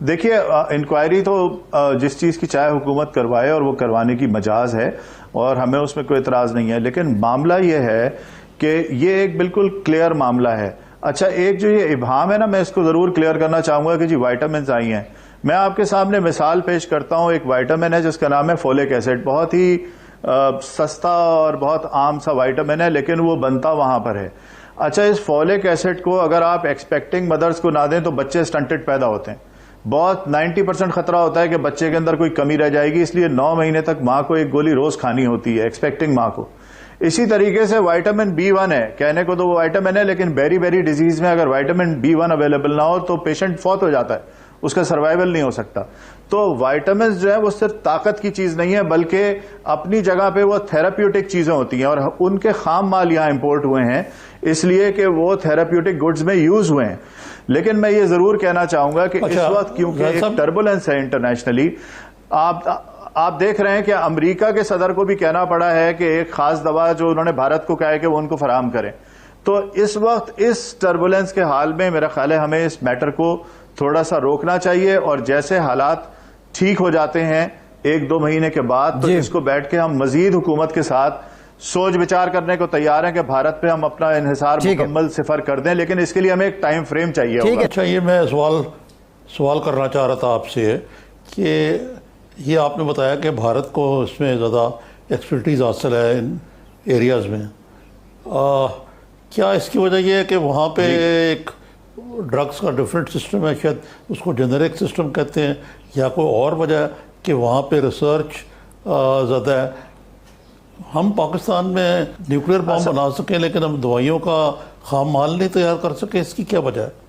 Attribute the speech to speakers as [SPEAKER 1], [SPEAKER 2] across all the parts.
[SPEAKER 1] دیکھیے انکوائری تو جس چیز کی چاہے حکومت کروائے اور وہ کروانے کی مجاز ہے اور ہمیں اس میں کوئی اعتراض نہیں ہے، لیکن معاملہ یہ ہے کہ یہ ایک بالکل کلیئر معاملہ ہے۔ اچھا، ایک جو یہ ابہام ہے نا، میں اس کو ضرور کلیئر کرنا چاہوں گا کہ جی وائٹامنز آئی ہیں۔ میں آپ کے سامنے مثال پیش کرتا ہوں، ایک وائٹامن ہے جس کا نام ہے فولک ایسڈ، بہت ہی سستا اور بہت عام سا وائٹامن ہے، لیکن وہ بنتا وہاں پر ہے۔ اچھا، اس فولک ایسڈ کو اگر آپ ایکسپیکٹنگ مدرز کو نہ دیں تو بچے سٹنٹڈ پیدا ہوتے ہیں، بہت 90% خطرہ ہوتا ہے کہ بچے کے اندر کوئی کمی رہ جائے گی، اس لیے 9 مہینے تک ماں کو ایک گولی روز کھانی ہوتی ہے، ایکسپیکٹنگ ماں کو۔ اسی طریقے سے وائٹامن B1 ہے، کہنے کو تو وہ وائٹامن ہے، لیکن بیری بیری ڈیزیز میں اگر وائٹامن B1 اویلیبل نہ ہو تو پیشنٹ فوت ہو جاتا ہے، اس کا سروائیول نہیں ہو سکتا۔ تو وائٹامنز جو ہے وہ صرف طاقت کی چیز نہیں ہے، بلکہ اپنی جگہ پہ وہ تھراپیوٹک چیزیں ہوتی ہیں، اور ان کے خام مال یہاں امپورٹ ہوئے ہیں اس لیے کہ وہ تھراپیوٹک گڈز میں یوز ہوئے ہیں۔ لیکن میں یہ ضرور کہنا چاہوں گا کہ اس وقت کیونکہ ایک ٹربولنس ہے انٹرنیشنلی، آپ دیکھ رہے ہیں کہ امریکہ کے صدر کو بھی کہنا پڑا ہے کہ ایک خاص دوا جو انہوں نے بھارت کو کہا ہے کہ وہ ان کو فراہم کریں۔ تو اس وقت اس ٹربولنس کے حال میں میرا خیال ہے ہمیں اس میٹر کو تھوڑا سا روکنا چاہیے، اور جیسے حالات ٹھیک ہو جاتے ہیں 1-2 مہینے کے بعد تو اس کو بیٹھ کے ہم مزید حکومت کے ساتھ سوچ بچار کرنے کو تیار ہیں کہ بھارت پہ ہم اپنا انحصار مکمل صفر کر دیں، لیکن اس کے لیے ہمیں ایک ٹائم فریم چاہیے ہوگا۔
[SPEAKER 2] اچھا، یہ میں سوال کرنا چاہ رہا تھا آپ سے کہ یہ آپ نے بتایا کہ بھارت کو اس میں زیادہ ایکسپرٹیز حاصل ہے ان ایریاز میں، کیا اس کی وجہ یہ ہے کہ وہاں پہ ایک ڈرگس کا ڈفرینٹ سسٹم ہے، شاید اس کو جنرک سسٹم کہتے ہیں، یا کوئی اور وجہ ہے کہ وہاں پہ ریسرچ زیادہ ہے؟ ہم پاکستان میں نیوکلیر بم بنا سکیں لیکن ہم دوائیوں کا خام مال نہیں تیار کر سکے، اس کی کیا وجہ ہے؟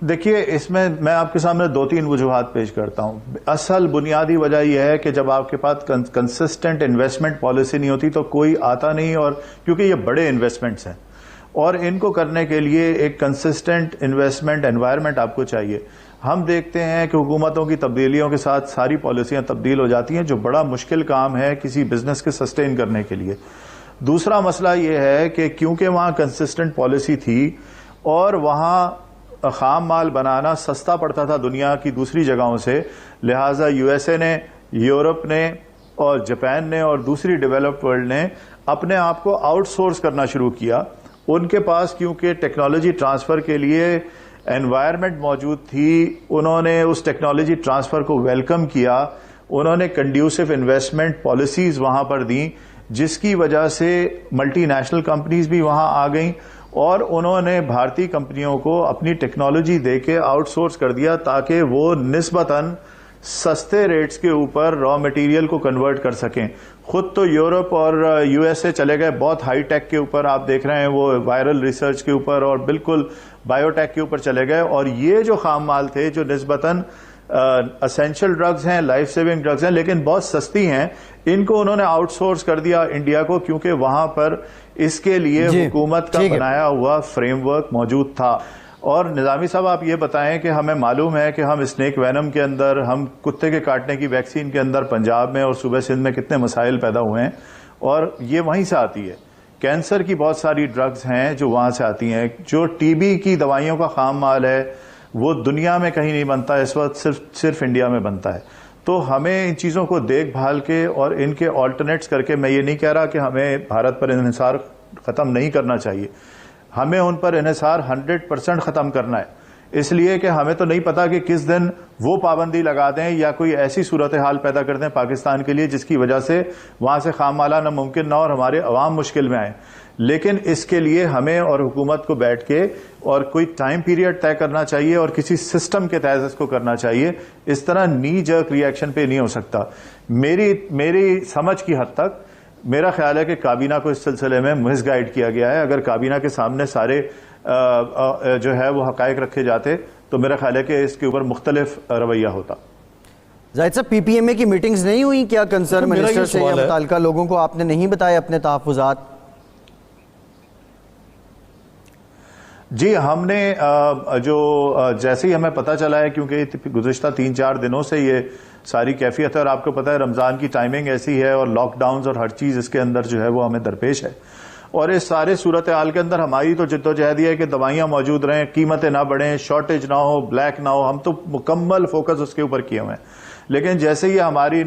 [SPEAKER 1] دیکھیے، اس میں آپ کے سامنے 2-3 وجوہات پیش کرتا ہوں۔ اصل بنیادی وجہ یہ ہے کہ جب آپ کے پاس کنسسٹنٹ انویسٹمنٹ پالیسی نہیں ہوتی تو کوئی آتا نہیں، اور کیونکہ یہ بڑے انویسٹمنٹس ہیں اور ان کو کرنے کے لیے ایک کنسسٹنٹ انویسٹمنٹ انوائرمنٹ آپ کو چاہیے۔ ہم دیکھتے ہیں کہ حکومتوں کی تبدیلیوں کے ساتھ ساری پالیسیاں تبدیل ہو جاتی ہیں، جو بڑا مشکل کام ہے کسی بزنس کے سسٹین کرنے کے لیے۔ دوسرا مسئلہ یہ ہے کہ کیونکہ وہاں کنسسٹنٹ پالیسی تھی اور وہاں خام مال بنانا سستا پڑتا تھا دنیا کی دوسری جگہوں سے، لہٰذا USA نے، یورپ نے اور جاپان نے اور دوسری ڈیولپڈ ورلڈ نے اپنے آپ کو آؤٹ سورس کرنا شروع کیا۔ ان کے پاس کیونکہ ٹیکنالوجی ٹرانسفر کے لیے انوائرمنٹ موجود تھی، انہوں نے اس ٹیکنالوجی ٹرانسفر کو ویلکم کیا، انہوں نے کنڈیوسو انویسٹمنٹ پالیسیز وہاں پر دیں، جس کی وجہ سے ملٹی نیشنل کمپنیز بھی وہاں آ گئیں، اور انہوں نے بھارتی کمپنیوں کو اپنی ٹیکنالوجی دے کے آؤٹ سورس کر دیا تاکہ وہ نسبتاً سستے ریٹس کے اوپر را مٹیریل کو کنورٹ کر سکیں۔ خود تو یورپ اور USA چلے گئے بہت ہائی ٹیک کے اوپر، آپ دیکھ رہے ہیں وہ وائرل ریسرچ کے اوپر اور بالکل بایو ٹیک کے اوپر چلے گئے، اور یہ جو خام مال تھے جو نسبتاً اسینشل ڈرگز ہیں، لائف سیونگ ڈرگز ہیں لیکن بہت سستی ہیں، ان کو انہوں نے آؤٹ سورس کر دیا انڈیا کو، کیونکہ وہاں پر اس کے لیے حکومت کا بنایا ہوا فریم ورک موجود تھا۔ اور نظامی صاحب آپ یہ بتائیں کہ ہمیں معلوم ہے کہ ہم اسنیک وینم کے اندر، ہم کتے کے کاٹنے کی ویکسین کے اندر پنجاب میں اور صوبہ سندھ میں کتنے مسائل پیدا ہوئے ہیں، اور یہ وہیں سے آتی ہے۔ کینسر کی بہت ساری ڈرگز ہیں جو وہاں سے آتی ہیں، جو TB کی دوائیوں کا خام مال ہے وہ دنیا میں کہیں نہیں بنتا، اس وقت صرف انڈیا میں بنتا ہے۔ تو ہمیں ان چیزوں کو دیکھ بھال کے اور ان کے آلٹرنیٹس کر کے، میں یہ نہیں کہہ رہا کہ ہمیں بھارت پر انحصار ختم نہیں کرنا چاہیے، ہمیں ان پر انحصار 100% ختم کرنا ہے، اس لیے کہ ہمیں تو نہیں پتا کہ کس دن وہ پابندی لگا دیں یا کوئی ایسی صورتحال پیدا کر دیں پاکستان کے لیے جس کی وجہ سے وہاں سے خام مال آنا ممکن نہ اور ہمارے عوام مشکل میں آئیں۔ لیکن اس کے لیے ہمیں اور حکومت کو بیٹھ کے اور کوئی ٹائم پیریڈ طے کرنا چاہیے اور کسی سسٹم کے تحت اس کو کرنا چاہیے، اس طرح نی جرک ری ایکشن پہ نہیں ہو سکتا۔ میری سمجھ کی حد تک میرا خیال ہے کہ کابینہ کو اس سلسلے میں مس گائیڈ کیا گیا ہے۔ اگر کابینہ کے سامنے سارے جو ہے وہ حقائق رکھے جاتے تو میرا خیال ہے کہ اس کے اوپر مختلف رویہ ہوتا۔
[SPEAKER 3] زاہد صاحب، PPMA کی میٹنگز نہیں ہوئی کیا کنسرن منسٹر سے یا متعلقہ لوگوں کو آپ نے نہیں بتایا اپنے تحفظات؟
[SPEAKER 1] جی، ہم نے جو جیسے ہی ہمیں پتہ چلا ہے، کیونکہ گزشتہ 3-4 دنوں سے یہ ساری کیفیت ہے اور آپ کو پتہ ہے رمضان کی ٹائمنگ ایسی ہے اور لاک ڈاؤنز اور ہر چیز اس کے اندر جو ہے وہ ہمیں درپیش ہے، اور اس سارے صورتحال کے اندر ہماری تو جدوجہد یہ ہے کہ دوائیاں موجود رہیں, قیمتیں نہ بڑھیں, شارٹیج نہ ہو, بلیک نہ ہو. ہم تو مکمل فوکس اس کے اوپر کیے ہوئے ہیں. لیکن جیسے ہی ہماری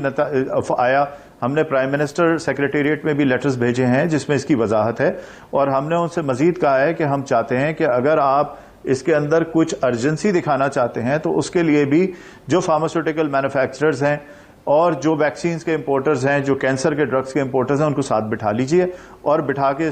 [SPEAKER 1] آیا, ہم نے پرائم منسٹر سیکریٹریٹ میں بھی لیٹرز بھیجے ہیں جس میں اس کی وضاحت ہے, اور ہم نے ان سے مزید کہا ہے کہ ہم چاہتے ہیں کہ اگر آپ اس کے اندر کچھ ارجنسی دکھانا چاہتے ہیں تو اس کے لیے بھی جو فارماسیوٹیکل مینوفیکچررز ہیں اور جو ویکسینز کے امپورٹرز ہیں, جو کینسر کے ڈرگز کے امپورٹرز ہیں, ان کو ساتھ بٹھا لیجئے اور بٹھا کے